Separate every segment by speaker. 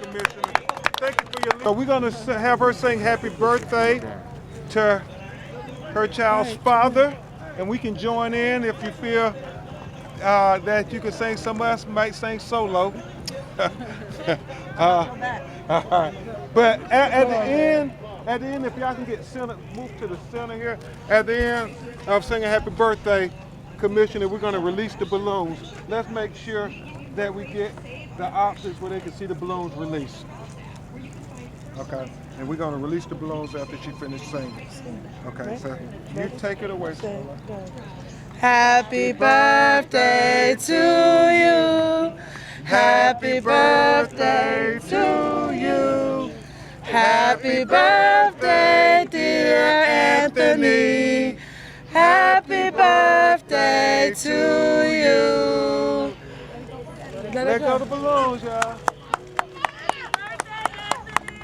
Speaker 1: Commissioner. Thank you for your leave. We're going to have her sing happy birthday to her child's father, and we can join in if you feel that you can sing. Someone else might sing solo. All right. But at the end, if y'all can get center, move to the center here. At the end of singing happy birthday, Commissioner, we're going to release the balloons. Let's make sure that we get the optics where they can see the balloons released. Okay, and we're going to release the balloons after she finishes singing. Okay, so you take it away.
Speaker 2: Happy birthday to you. Happy birthday to you. Happy birthday, dear Anthony. Happy birthday to you.
Speaker 1: Let go of the balloons, y'all.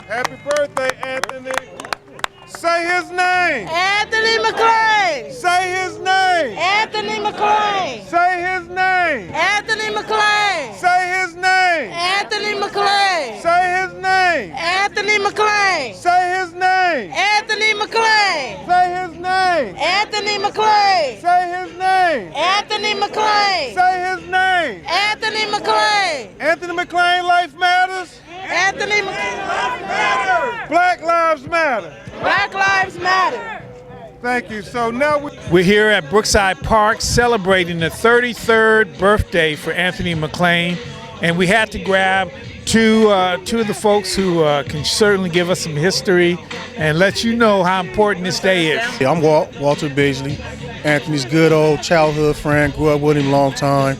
Speaker 1: Happy birthday, Anthony. Say his name.
Speaker 2: Anthony McClain.
Speaker 1: Say his name.
Speaker 2: Anthony McClain.
Speaker 1: Say his name.
Speaker 2: Anthony McClain.
Speaker 1: Say his name.
Speaker 2: Anthony McClain.
Speaker 1: Say his name.
Speaker 2: Anthony McClain.
Speaker 1: Say his name.
Speaker 2: Anthony McClain.
Speaker 1: Say his name.
Speaker 2: Anthony McClain.
Speaker 1: Say his name.
Speaker 2: Anthony McClain.
Speaker 1: Say his name.
Speaker 2: Anthony McClain.
Speaker 1: Anthony McClain, life matters.
Speaker 2: Anthony McClain.
Speaker 1: Life matters. Black lives matter.
Speaker 2: Black lives matter.
Speaker 1: Thank you. So now
Speaker 3: we're here at Brookside Park celebrating the 33rd birthday for Anthony McClain, and we had to grab two of the folks who can certainly give us some history and let you know how important this day is.
Speaker 4: Yeah, I'm Walter Beasley, Anthony's good old childhood friend. Grew up with him a long time.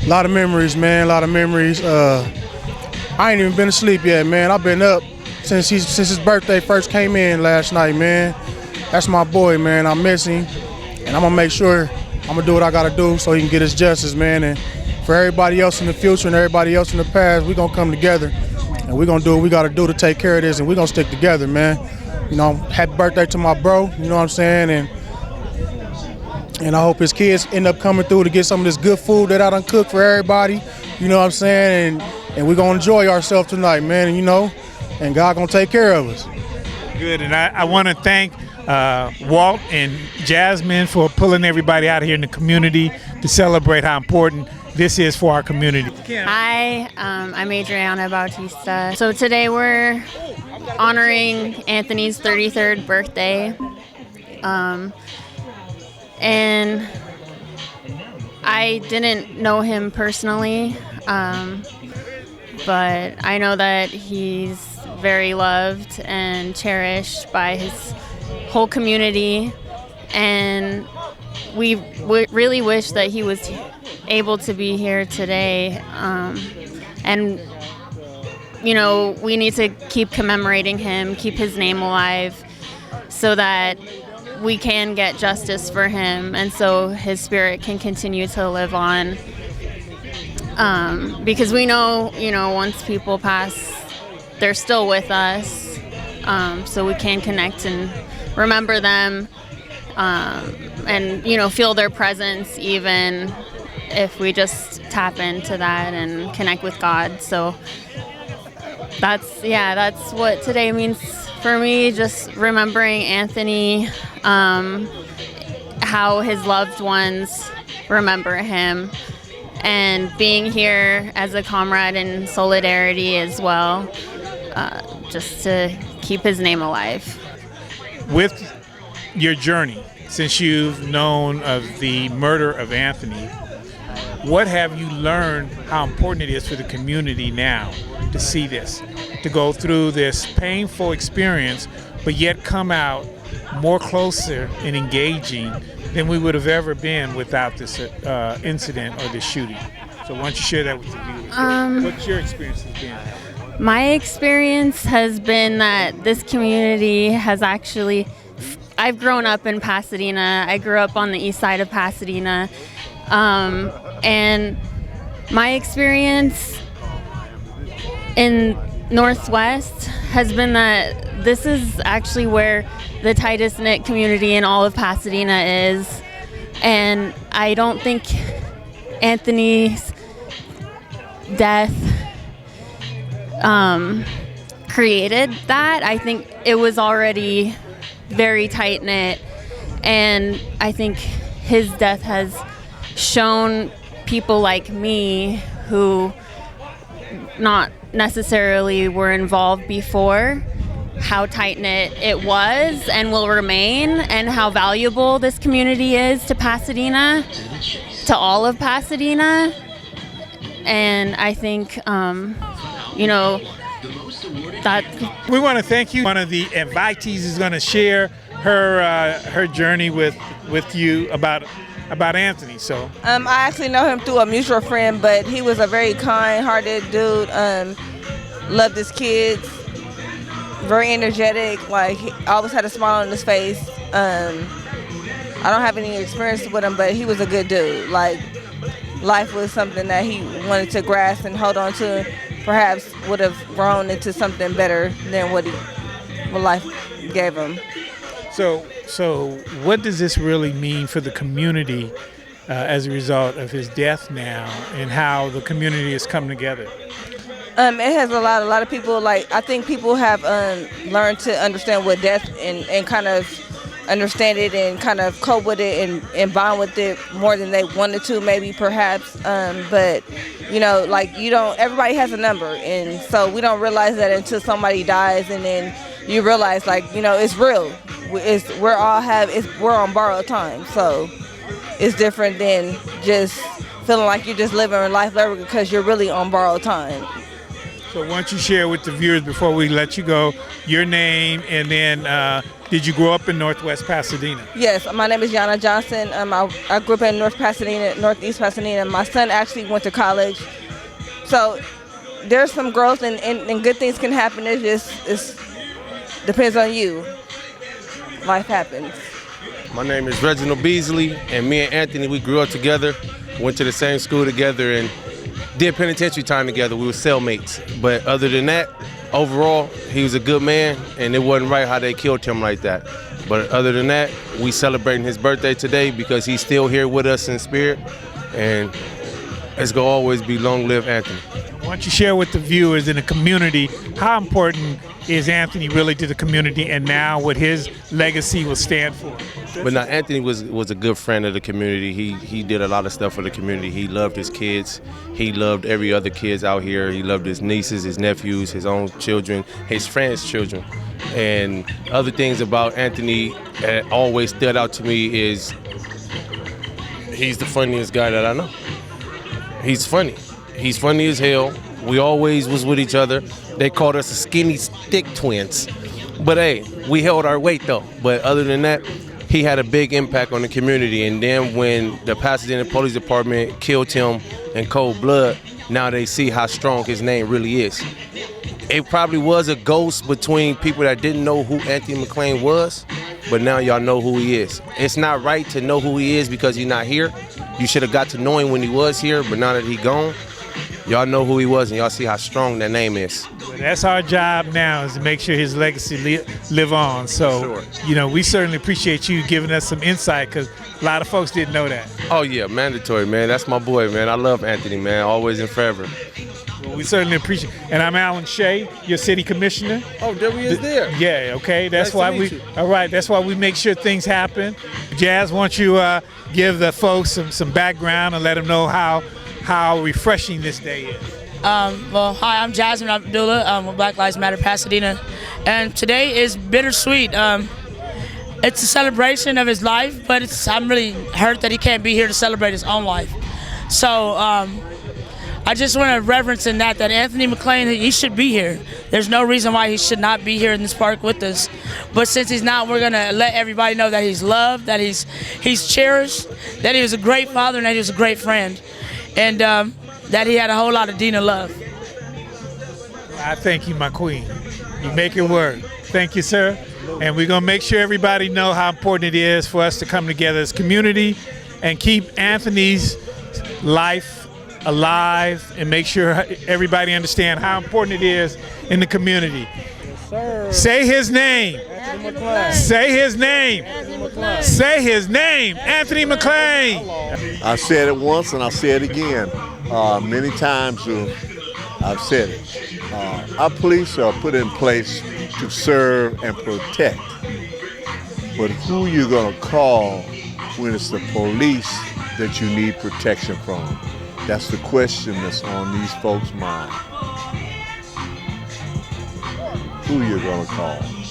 Speaker 4: A lot of memories, man. A lot of memories. I ain't even been asleep yet, man. I've been up since his birthday first came in last night, man. That's my boy, man. I miss him, and I'm gonna make sure I'm gonna do what I gotta do so he can get his justice, man. And for everybody else in the future and everybody else in the past, we gonna come together and we gonna do what we gotta do to take care of this, and we gonna stick together, man. You know, happy birthday to my bro. You know what I'm saying? And I hope his kids end up coming through to get some of this good food that I done cooked for everybody. You know what I'm saying? And we gonna enjoy ourselves tonight, man. And you know, and God gonna take care of us.
Speaker 3: Good, and I want to thank Walt and Jasmine for pulling everybody out here in the community to celebrate how important this is for our community.
Speaker 5: Hi, I'm Adriana Bautista. So today we're honoring Anthony's 33rd birthday. And I didn't know him personally, but I know that he's very loved and cherished by his whole community, and we really wish that he was able to be here today. And you know, we need to keep commemorating him, keep his name alive, so that we can get justice for him, and so his spirit can continue to live on. Because we know, you know, once people pass, they're still with us, so we can connect and remember them, and, you know, feel their presence even if we just tap into that and connect with God. So that's what today means for me, just remembering Anthony, how his loved ones remember him, and being here as a comrade in solidarity as well, just to keep his name alive.
Speaker 3: With your journey, since you've known of the murder of Anthony, what have you learned how important it is for the community now to see this, to go through this painful experience, but yet come out more closer and engaging than we would have ever been without this incident or this shooting? So why don't you share that with the viewers? What's your experience has been?
Speaker 5: My experience has been that this community has actually, I've grown up in Pasadena. I grew up on the east side of Pasadena. And my experience in Northwest has been that this is actually where the tightest knit community in all of Pasadena is. And I don't think Anthony's death created that. I think it was already very tight-knit, and I think his death has shown people like me who not necessarily were involved before how tight-knit it was and will remain, and how valuable this community is to Pasadena, to all of Pasadena. And I think, that
Speaker 3: We want to thank you. One of the invitees is going to share her journey with you about Anthony. So
Speaker 2: I actually know him through a mutual friend, but he was a very kind-hearted dude. Loved his kids. Very energetic. Like, he always had a smile on his face. I don't have any experience with him, but he was a good dude. Like, life was something that he wanted to grasp and hold on to. Perhaps would have grown into something better than what life gave him.
Speaker 3: So what does this really mean for the community as a result of his death now, and how the community has come together?
Speaker 2: It has a lot of people, like, I think people have learned to understand what death and kind of understand it and kind of cope with it and bond with it more than they wanted to, maybe, perhaps. But everybody has a number, and so we don't realize that until somebody dies, and then you realize, it's real. We're on borrowed time, so it's different than just feeling like you're just living life because you're really on borrowed time.
Speaker 3: So why don't you share with the viewers, before we let you go, your name, and then did you grow up in Northwest Pasadena?
Speaker 2: Yes, my name is Yana Johnson. I grew up in Northeast Pasadena. My son actually went to college. So there's some growth and good things can happen. It depends on you. Life happens.
Speaker 6: My name is Reginald Beasley, and me and Anthony, we grew up together, went to the same school together, and did penitentiary time together. We were cellmates. But other than that, overall, he was a good man, and it wasn't right how they killed him like that. But other than that, we celebrating his birthday today because he's still here with us in spirit, and it's gonna always be long live Anthony.
Speaker 3: Why don't you share with the viewers in the community how important is Anthony really to the community, and now what his legacy will stand for?
Speaker 6: But now, Anthony was a good friend of the community. He did a lot of stuff for the community. He loved his kids. He loved every other kids out here. He loved his nieces, his nephews, his own children, his friends' children. And other things about Anthony that always stood out to me is he's the funniest guy that I know. He's funny. He's funny as hell. We always was with each other. They called us the skinny stick twins. But hey, we held our weight though. But other than that, he had a big impact on the community. And then when the Pasadena Police Department killed him in cold blood, now they see how strong his name really is. It probably was a ghost between people that didn't know who Anthony McClain was, but now y'all know who he is. It's not right to know who he is because he's not here. You should have got to know him when he was here, but now that he's gone, y'all know who he was, and y'all see how strong that name is.
Speaker 3: Well, that's our job now, is to make sure his legacy live on. So,
Speaker 6: Sure.
Speaker 3: We certainly appreciate you giving us some insight, because a lot of folks didn't know that.
Speaker 6: Oh yeah, mandatory, man. That's my boy, man. I love Anthony, man. Always and forever.
Speaker 3: Well, we certainly appreciate it. And I'm Alan Shea, your city commissioner.
Speaker 6: Oh, there he is there.
Speaker 3: Yeah, okay. That's
Speaker 6: Nice
Speaker 3: why
Speaker 6: to meet you.
Speaker 3: all right, that's why we make sure things happen. Jazz, why don't you give the folks some background and let them know how refreshing this day is.
Speaker 7: Hi, I'm Jasmine Abdullah with Black Lives Matter Pasadena, and today is bittersweet. It's a celebration of his life, but I'm really hurt that he can't be here to celebrate his own life. So I just want to reverence in that Anthony McClain, he should be here. There's no reason why he should not be here in this park with us. But since he's not, we're gonna let everybody know that he's loved, that he's cherished, that he was a great father, and that he was a great friend, and that he had a whole lot of Dina love.
Speaker 3: I thank you, my queen. You make it work. Thank you, sir. And we're gonna make sure everybody know how important it is for us to come together as a community and keep Anthony's life alive, and make sure everybody understand how important it is in the community. Say his name. Say his name. Say his name. Anthony McClain.
Speaker 8: I said it once and I'll say it again. Many times I've said it. Our police are put in place to serve and protect. But who you gonna call when it's the police that you need protection from? That's the question that's on these folks' mind. Who you gonna call?